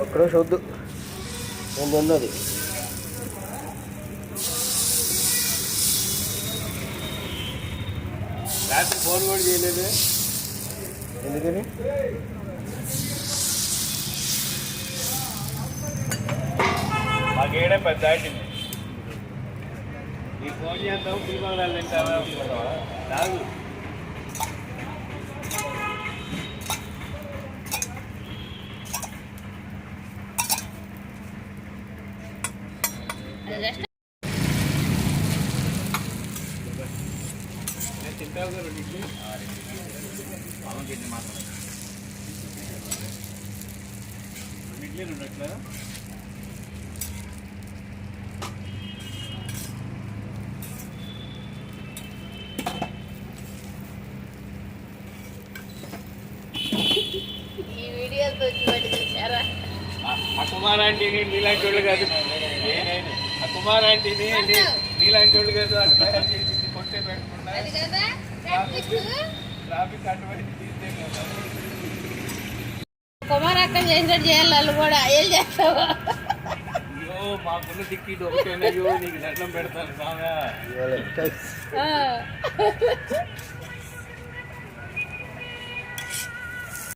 ఒక్కడో చూద్దు ముందు అది రాత్రి ఫోన్ కూడా చేయలేదు ఎందుకని మాకేడే పెద్ద ఆటింది నీకు ఫోన్ చేద్దాం పులిమగడాలు తింటావా రాదు తింటావు కదా రెండింటికి మామూలు మాత్రం రెండింటిలో రెండట్లా కుమార్ ఆంటీని నీలాంటి వాళ్ళు కాదు ఆ కుమార్ ఆంటీని నీలాంటి వాళ్ళు కాదు అది తయారు చేసి కొట్టే పెట్టకుండా ట్రాఫిక్ అటువంటి తీస్తే కదా కుమార్ అక్క చేసినట్టు చేయాలి వాళ్ళు కూడా ఏం చేస్తావు అయ్యో మాకున్న టికెట్ ఒకటేనయ్యో నీకు దండం పెడతాను సామె